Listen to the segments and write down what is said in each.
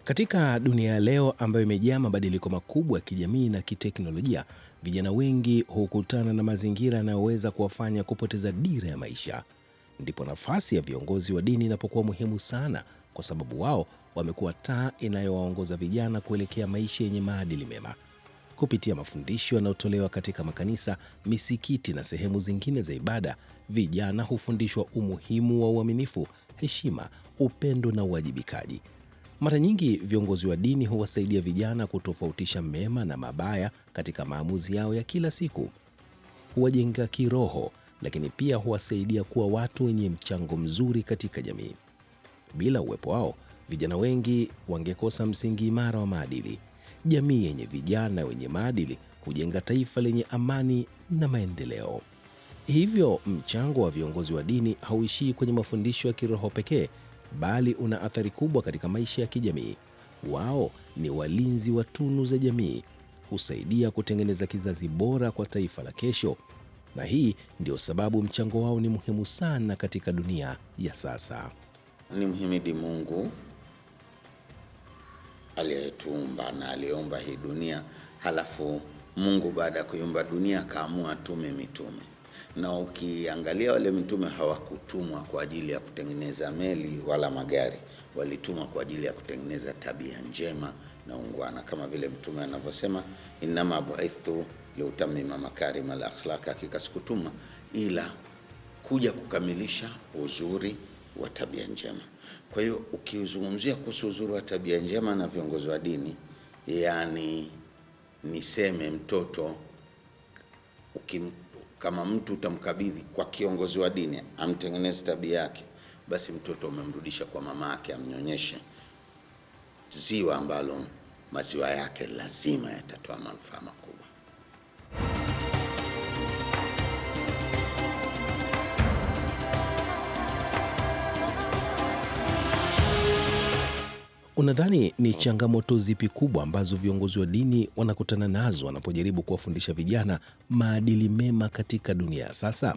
Katika dunia ya leo ambayo imejaa mabadiliko makubwa ya kijamii na kiteknolojia, vijana wengi hukutana na mazingira yanayoweza kuwafanya kupoteza dira ya maisha. Ndipo nafasi ya viongozi wa dini inapokuwa muhimu sana, kwa sababu wao wamekuwa taa inayowaongoza vijana kuelekea maisha yenye maadili mema. Kupitia mafundisho yanayotolewa katika makanisa, misikiti na sehemu zingine za ibada, vijana hufundishwa umuhimu wa uaminifu, heshima, upendo na uwajibikaji. Mara nyingi viongozi wa dini huwasaidia vijana kutofautisha mema na mabaya katika maamuzi yao ya kila siku. Huwajenga kiroho, lakini pia huwasaidia kuwa watu wenye mchango mzuri katika jamii. Bila uwepo wao, vijana wengi wangekosa msingi imara wa maadili. Jamii yenye vijana wenye maadili hujenga taifa lenye amani na maendeleo. Hivyo, mchango wa viongozi wa dini hauishii kwenye mafundisho ya kiroho pekee, bali una athari kubwa katika maisha ya kijamii. Wao ni walinzi wa tunu za jamii, husaidia kutengeneza kizazi bora kwa taifa la kesho. Na hii ndio sababu mchango wao ni muhimu sana katika dunia ya sasa. Ni mhimidi Mungu aliyetuumba na aliyeumba hii dunia. Halafu Mungu baada ya kuiumba dunia akaamua atume mitume. Na ukiangalia wale mitume hawakutumwa kwa ajili ya kutengeneza meli wala magari, walitumwa kwa ajili ya kutengeneza tabia njema na ungwana, kama vile mtume anavyosema, innama bu'ithtu liutammima makarima al-akhlaq, hakika sikutuma ila kuja kukamilisha uzuri wa tabia njema. Kwa hiyo ukizungumzia kuhusu uzuri wa tabia njema na viongozi wa dini, yani niseme mtoto kama mtu utamkabidhi kwa kiongozi wa dini amtengeneze tabia yake, basi mtoto umemrudisha kwa mama yake amnyonyeshe ziwa ambalo maziwa yake lazima yatatoa manufaa makubwa. Unadhani ni changamoto zipi kubwa ambazo viongozi wa dini wanakutana nazo wanapojaribu kuwafundisha vijana maadili mema katika dunia ya sasa?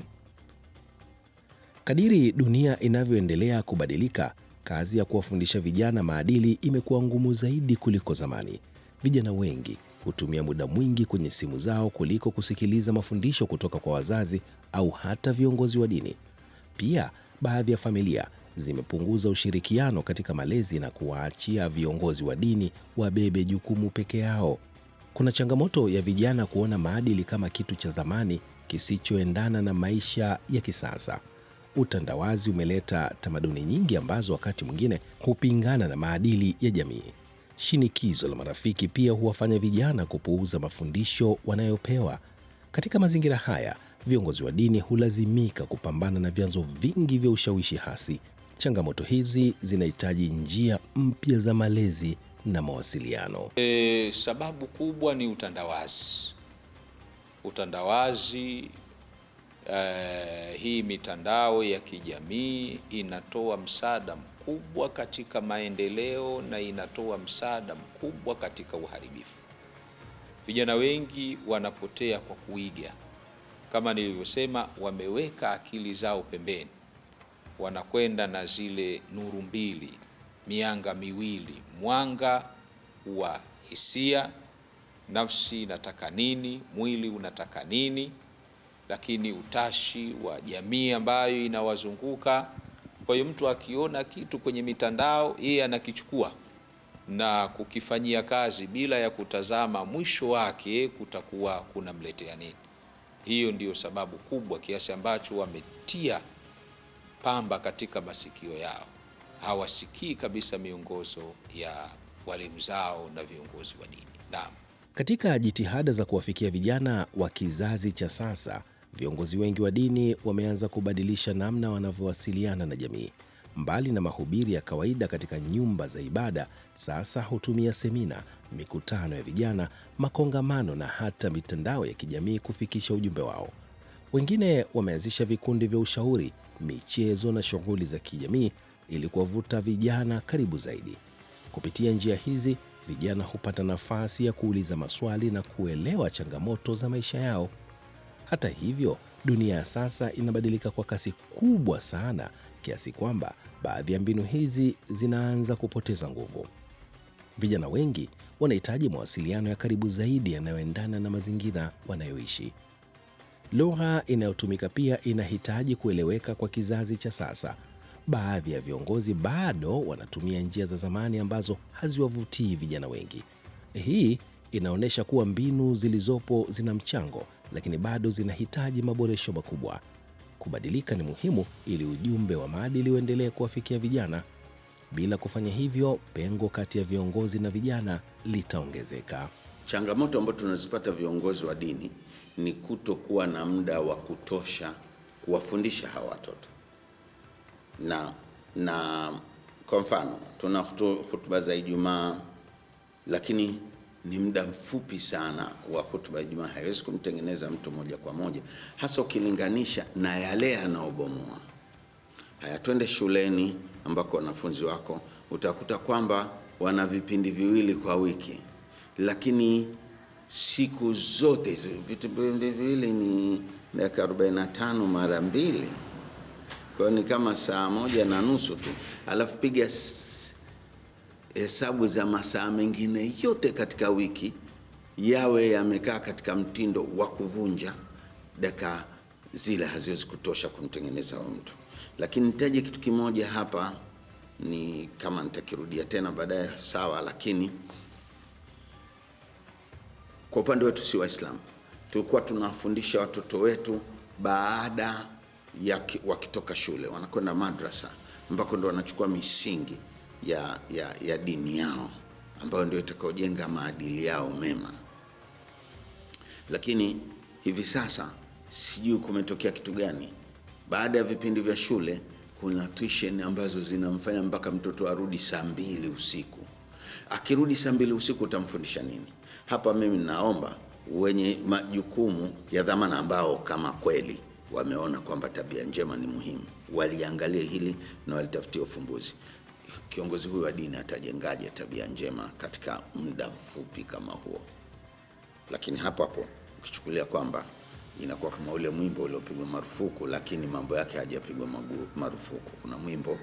Kadiri dunia inavyoendelea kubadilika, kazi ya kuwafundisha vijana maadili imekuwa ngumu zaidi kuliko zamani. Vijana wengi hutumia muda mwingi kwenye simu zao kuliko kusikiliza mafundisho kutoka kwa wazazi au hata viongozi wa dini. Pia, baadhi ya familia zimepunguza ushirikiano katika malezi na kuwaachia viongozi wa dini wabebe jukumu peke yao. Kuna changamoto ya vijana kuona maadili kama kitu cha zamani kisichoendana na maisha ya kisasa. Utandawazi umeleta tamaduni nyingi ambazo wakati mwingine hupingana na maadili ya jamii. Shinikizo la marafiki pia huwafanya vijana kupuuza mafundisho wanayopewa. Katika mazingira haya, viongozi wa dini hulazimika kupambana na vyanzo vingi vya ushawishi hasi. Changamoto hizi zinahitaji njia mpya za malezi na mawasiliano. Sababu kubwa ni utandawazi. Hii mitandao ya kijamii inatoa msaada mkubwa katika maendeleo na inatoa msaada mkubwa katika uharibifu. Vijana wengi wanapotea kwa kuiga. Kama nilivyosema, wameweka akili zao pembeni. Wanakwenda na zile nuru mbili, mianga miwili, mwanga wa hisia, nafsi inataka nini, mwili unataka nini, lakini utashi wa jamii ambayo inawazunguka. Kwa hiyo mtu akiona kitu kwenye mitandao, yeye anakichukua na kukifanyia kazi bila ya kutazama mwisho wake kutakuwa kunamletea nini. Hiyo ndiyo sababu kubwa kiasi ambacho wametia pamba katika masikio yao. Hawasikii kabisa miongozo ya walimu zao na viongozi wa dini. Naam. Katika jitihada za kuwafikia vijana wa kizazi cha sasa, viongozi wengi wa dini wameanza kubadilisha namna wanavyowasiliana na jamii. Mbali na mahubiri ya kawaida katika nyumba za ibada, sasa hutumia semina, mikutano ya vijana, makongamano na hata mitandao ya kijamii kufikisha ujumbe wao. Wengine wameanzisha vikundi vya ushauri, michezo na shughuli za kijamii ili kuwavuta vijana karibu zaidi. Kupitia njia hizi, vijana hupata nafasi ya kuuliza maswali na kuelewa changamoto za maisha yao. Hata hivyo, dunia ya sasa inabadilika kwa kasi kubwa sana, kiasi kwamba baadhi ya mbinu hizi zinaanza kupoteza nguvu. Vijana wengi wanahitaji mawasiliano ya karibu zaidi yanayoendana na mazingira wanayoishi. Lugha inayotumika pia inahitaji kueleweka kwa kizazi cha sasa. Baadhi ya viongozi bado wanatumia njia za zamani ambazo haziwavutii vijana wengi. Hii inaonyesha kuwa mbinu zilizopo zina mchango, lakini bado zinahitaji maboresho makubwa. Kubadilika ni muhimu ili ujumbe wa maadili uendelee kuwafikia vijana. Bila kufanya hivyo, pengo kati ya viongozi na vijana litaongezeka. Changamoto ambazo tunazipata viongozi wa dini ni kutokuwa na muda wa kutosha kuwafundisha hawa watoto. Na kwa mfano tuna hutuba za Ijumaa, lakini ni muda mfupi sana wa hutuba ya Ijumaa, haiwezi kumtengeneza mtu moja kwa moja, hasa ukilinganisha na yale yanayobomoa. Haya, twende shuleni ambako wanafunzi wako utakuta kwamba wana vipindi viwili kwa wiki, lakini siku zote vipindi viwili ni dakika 45 mara 2, kwa ni kama saa 1.5 tu. Alafu piga hesabu za masaa mengine yote katika wiki yawe yamekaa katika mtindo wa kuvunja, dakika zile haziwezi kutosha kumtengeneza huyo mtu. Lakini nitaje kitu kimoja hapa, ni kama nitakirudia tena baadaye sawa, lakini kwa upande wetu si Waislamu, tulikuwa tunafundisha watoto wetu baada ya wakitoka shule wanakwenda madrasa, ambako ndo wanachukua misingi ya dini yao ambayo ndio itakayojenga maadili yao mema. Lakini hivi sasa sijui kumetokea kitu gani, baada ya vipindi vya shule kuna tuition ambazo zinamfanya mpaka mtoto arudi saa 2 usiku. Akirudi saa 2 usiku utamfundisha nini? Hapa mimi naomba wenye majukumu ya dhamana ambao kama kweli wameona kwamba tabia njema ni muhimu, waliangalie hili na walitafutia ufumbuzi. Kiongozi huyu wa dini atajengaje tabia njema katika muda mfupi kama huo? Lakini hapo ukichukulia kwamba inakuwa kama ule mwimbo uliopigwa marufuku, lakini mambo yake hajapigwa marufuku. Kuna mwimbo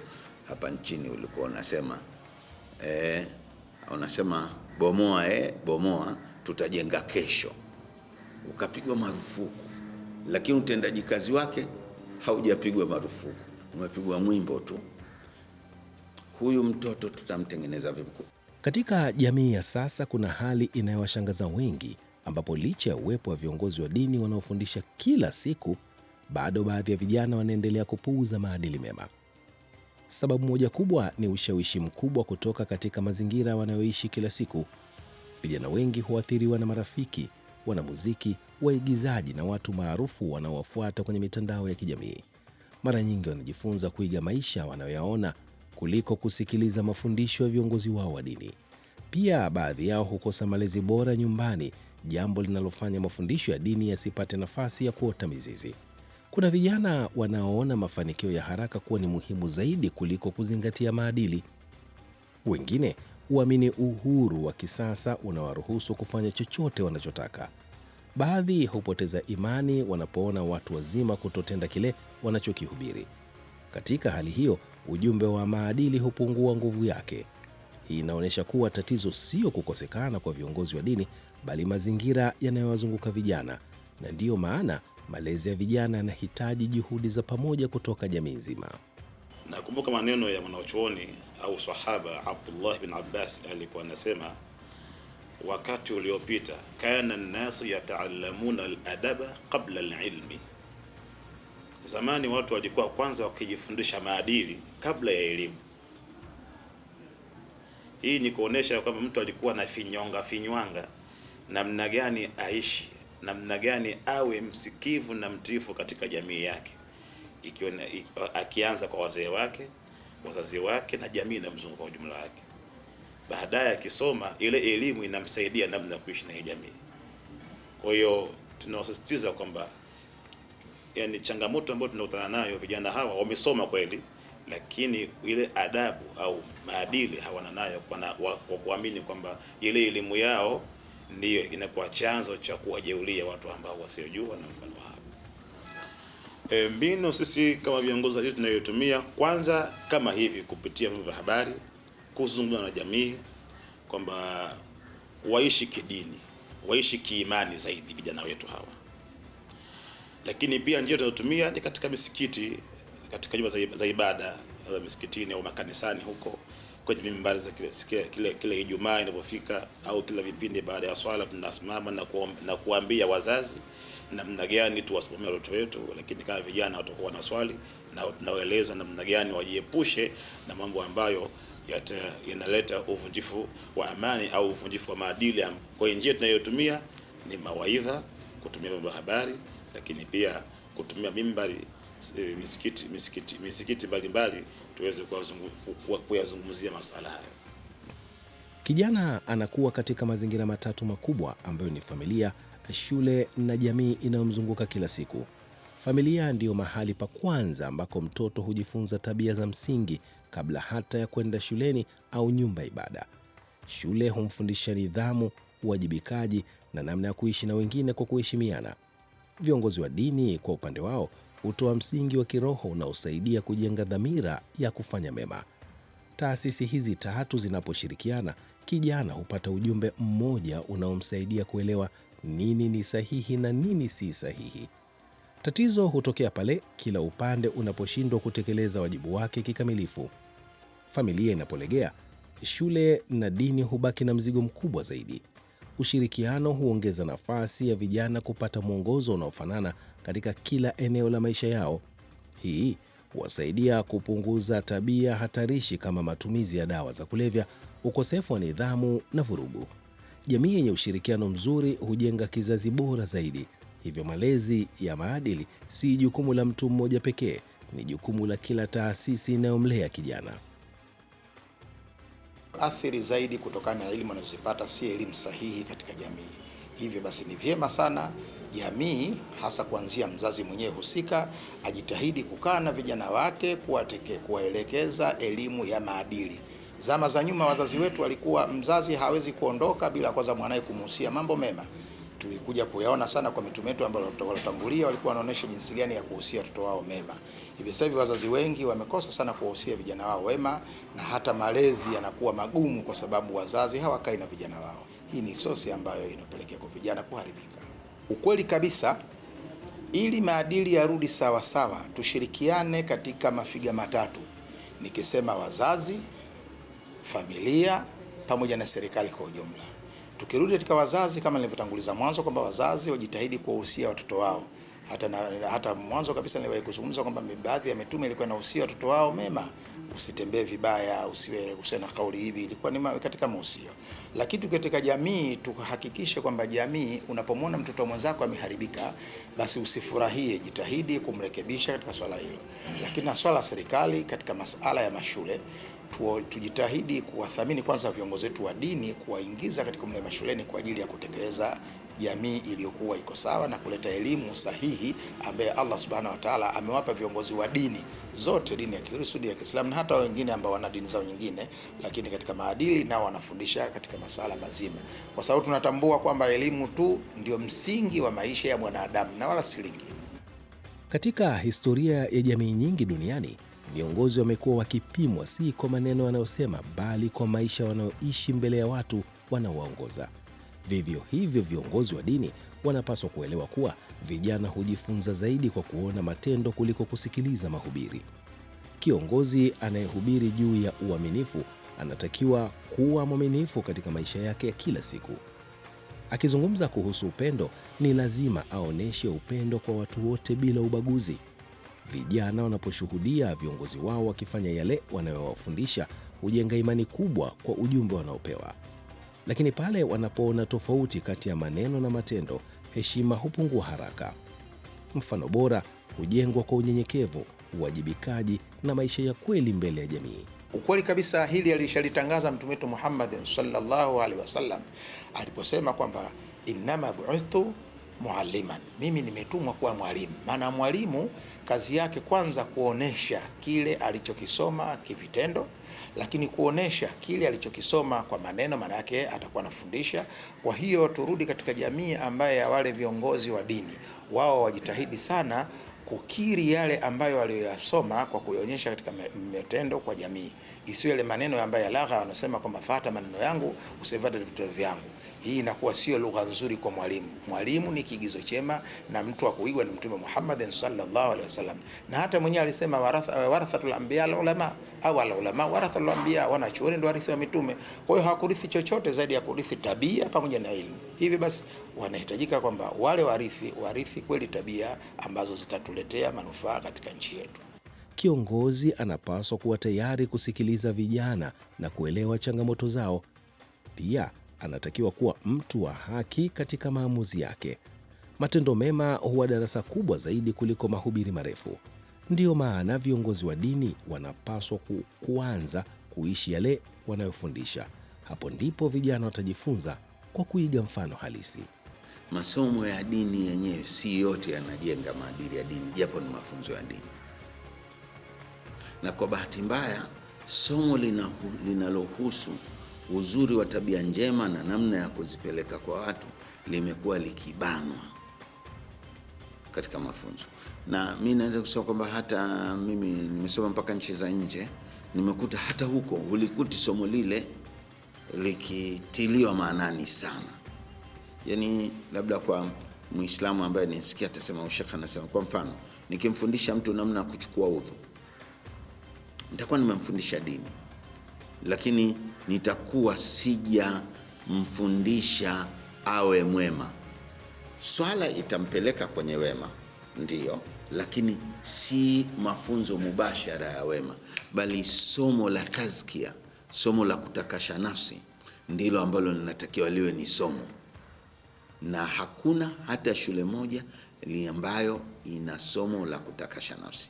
hapa nchini ulikuwa unasema bomoa tutajenga kesho, ukapigwa marufuku, lakini utendaji kazi wake haujapigwa marufuku, umepigwa mwimbo tu. Huyu mtoto tutamtengeneza vipi? Katika jamii ya sasa kuna hali inayowashangaza wengi, ambapo licha ya uwepo wa viongozi wa dini wanaofundisha kila siku, bado baadhi ya vijana wanaendelea kupuuza maadili mema. Sababu moja kubwa ni ushawishi mkubwa kutoka katika mazingira wanayoishi kila siku. Vijana wengi huathiriwa na marafiki, wanamuziki, waigizaji na watu maarufu wanaowafuata kwenye mitandao ya kijamii. Mara nyingi wanajifunza kuiga maisha wanayoyaona kuliko kusikiliza mafundisho ya viongozi wao wa dini. Pia baadhi yao hukosa malezi bora nyumbani, jambo linalofanya mafundisho ya dini yasipate nafasi ya kuota mizizi. Kuna vijana wanaoona mafanikio ya haraka kuwa ni muhimu zaidi kuliko kuzingatia maadili. Wengine huamini uhuru wa kisasa unawaruhusu kufanya chochote wanachotaka. Baadhi hupoteza imani wanapoona watu wazima kutotenda kile wanachokihubiri. Katika hali hiyo, ujumbe wa maadili hupungua nguvu yake. Hii inaonyesha kuwa tatizo sio kukosekana kwa viongozi wa dini, bali mazingira yanayowazunguka vijana, na ndiyo maana malezi ya vijana yanahitaji juhudi za pamoja kutoka jamii nzima. Nakumbuka maneno ya mwanachuoni au sahaba Abdullah bin Abbas, alikuwa anasema wakati uliopita, kana an-nasu yata'allamuna al-adaba qabla al-ilmi. Zamani watu walikuwa kwanza wakijifundisha maadili kabla ya elimu. Hii ni kuonesha kwamba mtu alikuwa na finywanga namna gani aishi, namna gani awe msikivu na mtiifu katika jamii yake, ikiwa akianza kwa wazee wake, wazazi wake na jamii na mzunguko kwa ujumla wake. Baadaye akisoma, ile elimu inamsaidia namna kuishi na jamii. Kwa hiyo tunawasisitiza kwamba yani changamoto ambayo tunakutana nayo, vijana hawa wamesoma kweli, lakini ile adabu au maadili hawana nayo, kwa kuamini kwamba ile elimu yao ndiyo inakuwa chanzo cha kuwajeulia watu ambao wasiojua na mfano hapo. Mbinu sisi kama viongozi wetu tunayotumia, kwanza kama hivi kupitia vyombo vya habari, kuzungumza na jamii kwamba waishi kidini, waishi kiimani zaidi vijana wetu hawa. Lakini pia njia tunayotumia ni katika misikiti, katika nyumba za ibada, misikitini au makanisani huko, kwenye mimbari za kile Ijumaa inapofika au kila vipindi baada ya swala tunasimama na kuambia wazazi namna gani tuwasimamie watoto wetu, lakini kama vijana watakuwa na swali na tunawaeleza namna gani wajiepushe na mambo ambayo yanaleta uvunjifu wa amani au uvunjifu wa maadili. Kwa njia tunayotumia ni mawaidha, kutumia vyombo vya habari, lakini pia kutumia mimbari, misikiti mbalimbali tuweze kuyazungumzia masuala hayo. Kijana anakuwa katika mazingira matatu makubwa ambayo ni familia, shule na jamii inayomzunguka kila siku. Familia ndiyo mahali pa kwanza ambako mtoto hujifunza tabia za msingi kabla hata ya kwenda shuleni au nyumba ya ibada. Shule humfundisha nidhamu, uwajibikaji na namna ya kuishi na wengine kwa kuheshimiana. Viongozi wa dini kwa upande wao hutoa msingi wa kiroho unaosaidia kujenga dhamira ya kufanya mema. Taasisi hizi tatu zinaposhirikiana, kijana hupata ujumbe mmoja unaomsaidia kuelewa nini ni sahihi na nini si sahihi. Tatizo hutokea pale kila upande unaposhindwa kutekeleza wajibu wake kikamilifu. Familia inapolegea, shule na dini hubaki na mzigo mkubwa zaidi. Ushirikiano huongeza nafasi ya vijana kupata mwongozo unaofanana katika kila eneo la maisha yao. Hii huwasaidia kupunguza tabia hatarishi kama matumizi ya dawa za kulevya, ukosefu wa nidhamu na vurugu. Jamii yenye ushirikiano mzuri hujenga kizazi bora zaidi. Hivyo malezi ya maadili si jukumu la mtu mmoja pekee, ni jukumu la kila taasisi inayomlea kijana. Athiri zaidi kutokana na elimu anazozipata si elimu sahihi katika jamii. Hivyo basi ni vyema sana jamii, hasa kuanzia mzazi mwenyewe husika, ajitahidi kukaa na vijana wake, kuwaelekeza elimu ya maadili. Zama za nyuma wazazi wetu walikuwa, mzazi hawezi kuondoka bila kwanza mwanae kumuhusia mambo mema. Tulikuja kuyaona sana kwa mitume wetu ambao walotangulia, walikuwa wanaonesha jinsi gani ya kuhusia watoto wao mema. Hivi sasa hivi wazazi wengi wamekosa sana kuwahusia vijana wao wema, na hata malezi yanakuwa magumu kwa sababu wazazi hawakai na vijana wao. Hii ni sosi ambayo inapelekea kwa vijana kuharibika. Ukweli kabisa, ili maadili yarudi sawa sawa, tushirikiane katika mafiga matatu. Nikisema wazazi, familia pamoja na serikali kwa ujumla. Tukirudi katika wazazi, kama nilivyotanguliza mwanzo kwamba wazazi wajitahidi kuwahusia watoto wao. Hata mwanzo kabisa niliwahi kuzungumza kwamba baadhi ya mitume ilikuwa inahusia watoto wao mema, usitembee vibaya, usiwe na kauli hivi, ilikuwa ni katika mahusia. Lakini katika jamii tuhakikishe kwamba jamii, unapomwona mtoto mwenzako ameharibika, basi usifurahie, jitahidi kumrekebisha katika swala hilo. Lakini na swala serikali katika masala ya mashule, tujitahidi kuwathamini kwanza viongozi wetu wa dini, kuwaingiza katika mashuleni kwa ajili ya kutekeleza jamii iliyokuwa iko sawa na kuleta elimu sahihi ambaye Allah Subhanahu wa Ta'ala amewapa viongozi wa dini zote, dini ya Kikristo, dini ya Kiislamu na hata wengine ambao wana dini zao nyingine, lakini katika maadili nao wanafundisha katika masala mazima, kwa sababu tunatambua kwamba elimu tu ndio msingi wa maisha ya mwanadamu na wala si lingine. Katika historia ya jamii nyingi duniani, viongozi wamekuwa wakipimwa si kwa maneno wanayosema, bali kwa maisha wanayoishi mbele ya watu wanaowaongoza. Vivyo hivyo viongozi wa dini wanapaswa kuelewa kuwa vijana hujifunza zaidi kwa kuona matendo kuliko kusikiliza mahubiri. Kiongozi anayehubiri juu ya uaminifu anatakiwa kuwa mwaminifu katika maisha yake ya kila siku. Akizungumza kuhusu upendo, ni lazima aoneshe upendo kwa watu wote bila ubaguzi. Vijana wanaposhuhudia viongozi wao wakifanya yale wanayowafundisha, hujenga imani kubwa kwa ujumbe wanaopewa. Lakini pale wanapoona tofauti kati ya maneno na matendo, heshima hupungua haraka. Mfano bora hujengwa kwa unyenyekevu, uwajibikaji na maisha ya kweli mbele ya jamii. Ukweli kabisa, hili alishalitangaza Mtume wetu Muhammad sallallahu alaihi wasallam aliposema kwamba innama bu'ithtu mualliman, mimi nimetumwa kuwa mwalimu. Maana mwalimu kazi yake kwanza kuonesha kile alichokisoma kivitendo, lakini kuonesha kile alichokisoma kwa maneno, maana yake atakuwa anafundisha. Kwa hiyo turudi katika jamii ambaye wale viongozi wa dini wao wajitahidi sana kukiri yale ambayo waliyosoma kwa kuonyesha katika matendo kwa jamii. isiwe ile maneno ambayo ya lagha wanasema kwamba fuata maneno yangu usifuate vitendo vyangu. Hii inakuwa sio lugha nzuri kwa mwalimu. Mwalimu ni kiigizo chema na mtu wa kuigwa ni Mtume Muhammad sallallahu alaihi wasallam, na hata mwenyewe alisema warathatul anbiya al-ulama au al-ulama warathatul anbiya, wanachuoni ndio warithi wa mitume. Kwa hiyo hawakurithi chochote zaidi ya kurithi tabia pamoja na elimu. Hivi basi wanahitajika kwamba wale warithi kweli tabia ambazo zitatuletea manufaa katika nchi yetu. Kiongozi anapaswa kuwa tayari kusikiliza vijana na kuelewa changamoto zao. Pia anatakiwa kuwa mtu wa haki katika maamuzi yake. Matendo mema huwa darasa kubwa zaidi kuliko mahubiri marefu. Ndiyo maana viongozi wa dini wanapaswa kuanza kuishi yale wanayofundisha. Hapo ndipo vijana watajifunza kwa kuiga mfano halisi. Masomo ya dini yenyewe si yote yanajenga maadili ya dini, japo ni mafunzo ya dini. Na kwa bahati mbaya, somo linalohusu uzuri wa tabia njema na namna ya kuzipeleka kwa watu limekuwa likibanwa katika mafunzo. Na mimi naweza kusema kwamba hata mimi nimesoma mpaka nchi za nje, nimekuta hata huko ulikuti somo lile likitiliwa maanani sana. Yaani labda kwa Muislamu ambaye nisikia atasema, Sheikh anasema kwa mfano, nikimfundisha mtu namna ya kuchukua udhu, nitakuwa nimemfundisha dini, lakini nitakuwa sijamfundisha awe mwema. Swala itampeleka kwenye wema, ndiyo, lakini si mafunzo mubashara ya wema, bali somo la tazkia, somo la kutakasha nafsi ndilo ambalo linatakiwa liwe ni somo. Na hakuna hata shule moja ambayo ina somo la kutakasha nafsi.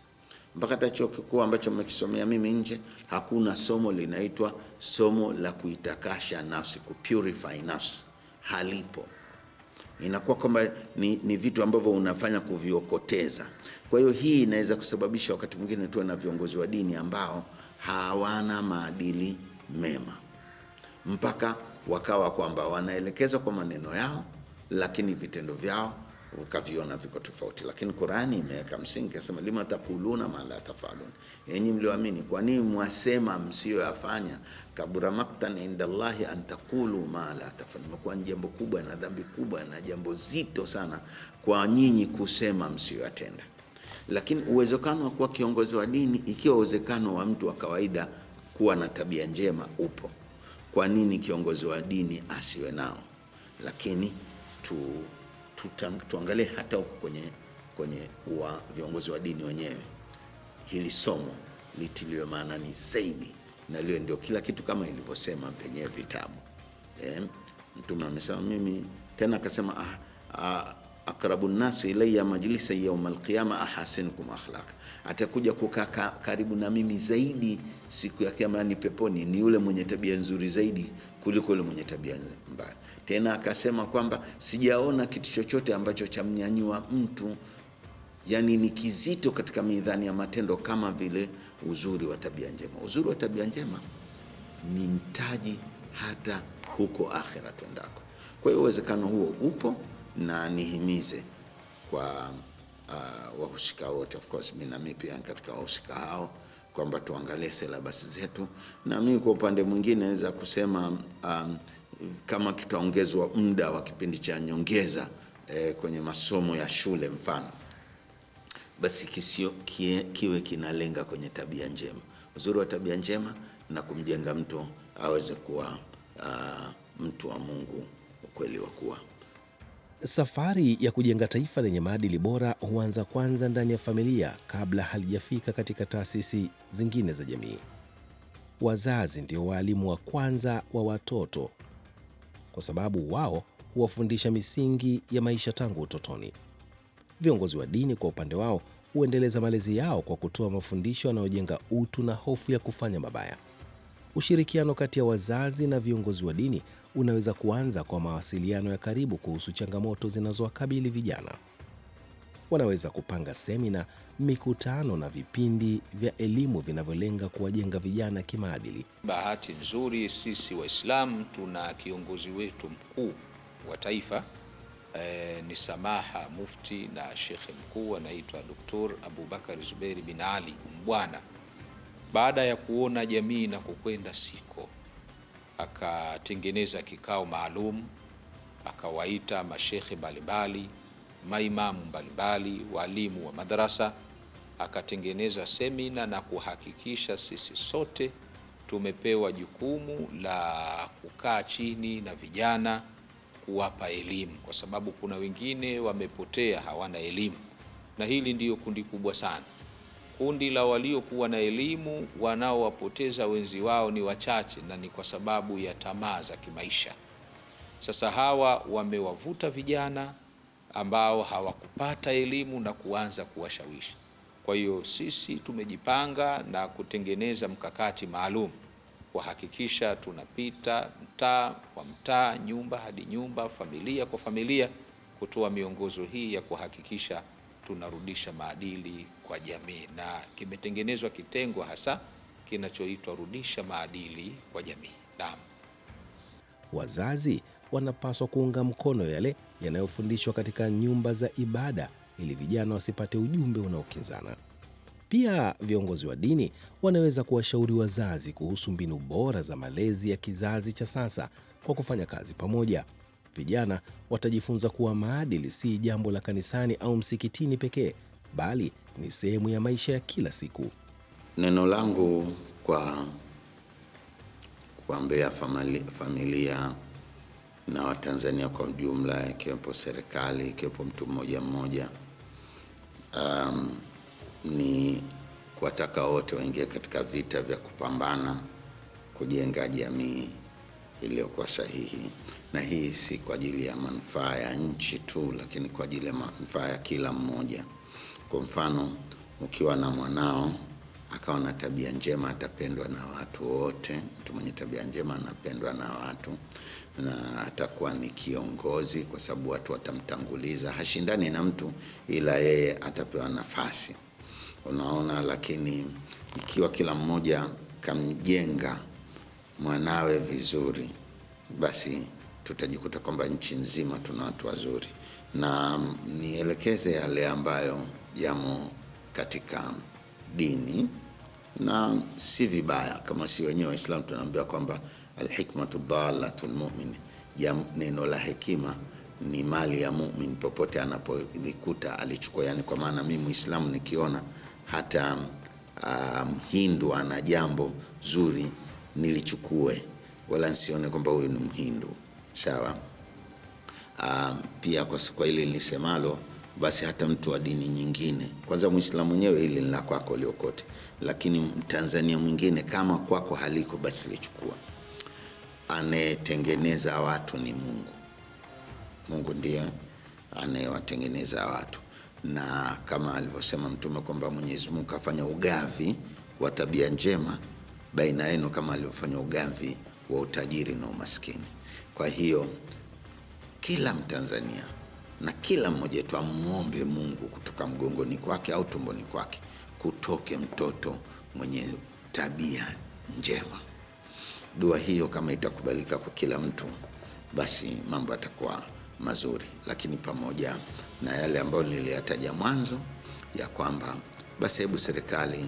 Mpaka hata chuo kikuu ambacho mmekisomea mimi nje, hakuna somo linaitwa somo la kuitakasha nafsi, kupurify nafsi, halipo. Inakuwa kwamba ni vitu ambavyo unafanya kuviokoteza. Kwa hiyo hii inaweza kusababisha wakati mwingine tuwe na viongozi wa dini ambao hawana maadili mema, mpaka wakawa kwamba wanaelekezwa kwa maneno yao, lakini vitendo vyao ukaviona viko tofauti. Lakini Qur'ani imeweka msingi, inasema lima taquluna ma la tafalun, yenyi mlioamini, kwa nini mwasema msiyoyafanya? Kabura maktan inda Allahi an taqulu ma la tafalun, imekuwa jambo kubwa na dhambi kubwa na jambo zito sana kwa nyinyi kusema msiyoyatenda. Lakini uwezekano wa kuwa kiongozi wa dini, ikiwa uwezekano wa mtu wa kawaida kuwa na tabia njema upo, kwa nini kiongozi wa dini asiwe nao? Lakini tuangalie hata huko kwenye viongozi wa dini wenyewe, hili somo litiliwe maanani zaidi, na leo ndio kila kitu kama ilivyosema penye vitabu. Mtume amesema, mimi tena akasema, akrabun nasi ilayya majlisa yawm alqiyama ahasinukum akhlaq, atakuja kukaa karibu na mimi zaidi siku ya kiyama ni peponi ni yule mwenye tabia nzuri zaidi kuliko yule mwenye tabia mbaya. Tena akasema kwamba sijaona kitu chochote ambacho chamnyanyua mtu, yani ni kizito katika mizani ya matendo kama vile uzuri wa tabia njema. Uzuri wa tabia njema ni mtaji hata huko akhera twendako. Kwa hiyo uwezekano huo upo, na nihimize kwa wahusika wote, of course mimi na mimi pia katika wahusika hao, kwamba tuangalie syllabus zetu. Na mimi kwa upande mwingine naweza kusema kama kitaongezwa muda wa kipindi cha nyongeza kwenye masomo ya shule mfano, basi kiwe kinalenga kwenye tabia njema, uzuri wa tabia njema, na kumjenga mtu aweze kuwa mtu wa Mungu ukweli wa kuwa. Safari ya kujenga taifa lenye maadili bora huanza kwanza ndani ya familia kabla halijafika katika taasisi zingine za jamii. Wazazi ndio walimu wa kwanza wa watoto, kwa sababu wao huwafundisha misingi ya maisha tangu utotoni. Viongozi wa dini kwa upande wao huendeleza malezi yao kwa kutoa mafundisho yanayojenga utu na hofu ya kufanya mabaya. Ushirikiano kati ya wazazi na viongozi wa dini unaweza kuanza kwa mawasiliano ya karibu kuhusu changamoto zinazowakabili vijana. Wanaweza kupanga semina, mikutano na vipindi vya elimu vinavyolenga kuwajenga vijana kimaadili. Bahati nzuri sisi Waislamu tuna kiongozi wetu mkuu wa taifa ni Samaha Mufti na Shekhe mkuu anaitwa Dr. Abubakar Zuberi bin Ali Mbwana. Baada ya kuona jamii na kukwenda siko, akatengeneza kikao maalum, akawaita mashekhe mbalimbali, maimamu mbalimbali, walimu wa madrasa, akatengeneza semina na kuhakikisha sisi sote tumepewa jukumu la kukaa chini na vijana kuwapa elimu, kwa sababu kuna wengine wamepotea, hawana elimu, na hili ndiyo kundi kubwa sana. Kundi la waliokuwa na elimu wanaowapoteza wenzi wao ni wachache, na ni kwa sababu ya tamaa za kimaisha. Sasa hawa wamewavuta vijana ambao hawakupata elimu na kuanza kuwashawishi. Kwa hiyo sisi tumejipanga na kutengeneza mkakati maalum kuhakikisha tunapita mtaa kwa mtaa, nyumba hadi nyumba, familia kwa familia, kutoa miongozo hii ya kuhakikisha tunarudisha maadili kwa jamii, na kimetengenezwa kitengo hasa kinachoitwa Rudisha Maadili kwa Jamii. Naam. Wazazi wanapaswa kuunga mkono yale yanayofundishwa katika nyumba za ibada ili vijana wasipate ujumbe unaokinzana. Pia viongozi wa dini wanaweza kuwashauri wazazi kuhusu mbinu bora za malezi ya kizazi cha sasa. Kwa kufanya kazi pamoja, vijana watajifunza kuwa maadili si jambo la kanisani au msikitini pekee, bali ni sehemu ya maisha ya kila siku. Neno langu kwa kuambia familia na Watanzania kwa ujumla, ikiwepo serikali, ikiwepo mtu mmoja mmoja, ni kuwataka wote waingie katika vita vya kupambana kujenga jamii iliyokuwa sahihi, na hii si kwa ajili ya manufaa ya nchi tu, lakini kwa ajili ya manufaa ya kila mmoja. Kwa mfano, ukiwa na mwanao akawa na tabia njema, atapendwa na watu wote. Mtu mwenye tabia njema anapendwa na watu, na atakuwa ni kiongozi kwa sababu watu watamtanguliza. Hashindani na mtu, ila yeye atapewa nafasi. Unaona, lakini ikiwa kila mmoja kamjenga mwanawe vizuri, basi tutajikuta kwamba nchi nzima tuna watu wazuri. Na nielekeze yale ambayo yamo katika dini, na si vibaya kama si wenyewe Waislamu tunaambia kwamba alhikmatu dhalatul mu'min, neno la hekima ni mali ya mu'min, popote anapolikuta alichukua. Yani kwa maana mimi Muislamu nikiona hata Mhindu ana jambo zuri nilichukue, wala nsione kwamba huyu ni Mhindu. Sawa. Pia kwa ile nilisemalo, basi hata mtu wa dini nyingine, kwanza Muislamu mwenyewe hili ni la kwako liokote, lakini Mtanzania mwingine kama kwako haliko, basi lichukua. Anayetengeneza watu ni Mungu. Mungu ndiye anayewatengeneza watu, na kama alivyosema Mtume kwamba Mwenyezi Mungu kafanya ugavi wa tabia njema baina yenu kama alivyofanya ugavi wa utajiri na umaskini. Kwa hiyo kila Mtanzania na kila mmoja wetu amuombe Mungu kutoka mgongoni kwake au tumboni kwake kutoke mtoto mwenye tabia njema. Dua hiyo kama itakubalika kwa kila mtu, basi mambo yatakuwa mazuri. Lakini pamoja na yale ambayo niliyataja mwanzo ya kwamba basi hebu serikali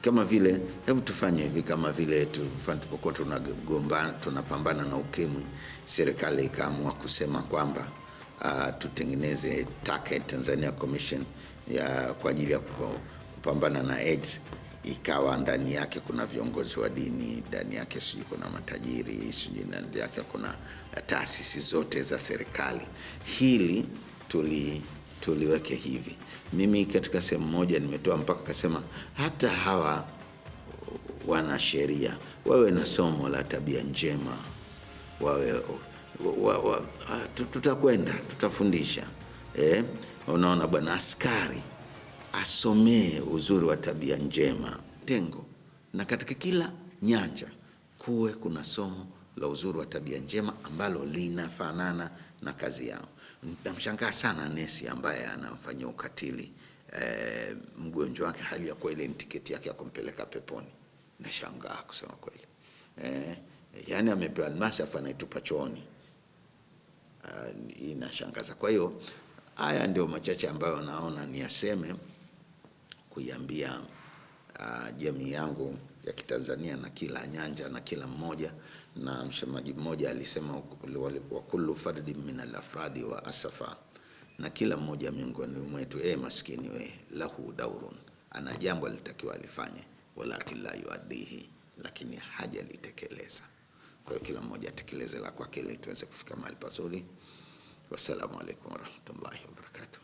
kama vile, hebu tufanye hivi, kama vile tulipokuwa tunapambana na ukimwi, serikali ikaamua kusema kwamba tutengeneze TACAID, Tanzania Commission kwa ajili ya kupambana na AIDS. Ikawa ndani yake kuna viongozi wa dini, ndani yake sijui kuna matajiri, sijui ndani yake kuna taasisi zote za serikali. Hili tuliweke hivi. Mimi katika sehemu moja nimetoa mpaka kasema hata hawa wana sheria wawe na somo la tabia njema, tutakwenda tutafundisha. Unaona bwana, askari asomee uzuri wa tabia njema tengo, na katika kila nyanja kuwe kuna somo la uzuri wa tabia njema ambalo linafanana na kazi yao. Namshangaa sana nesi ambaye anafanya ukatili mgonjwa wake, hali ya kweli ni tiketi yake ya kumpeleka peponi. Nashangaa kusema kweli. Yani amepewa almasi anaitupa chooni. Inashangaza. Kwa hiyo haya ndio machache ambayo naona ni yaseme kuiambia jamii yangu ya Kitanzania na kila nyanja na kila mmoja. Na msemaji mmoja alisema wa kullu fardin min al-afradi wa asafa, na kila mmoja miongoni mwetu, maskini we, lahu daurun, ana jambo alitakiwa alifanye, walakin la yuaddihi, lakini hajalitekeleza. Kwa hiyo kila mmoja atekeleze la kwake ili tuweze kufika mahali pazuri. Wassalamu alaikum warahmatullahi wabarakatuh.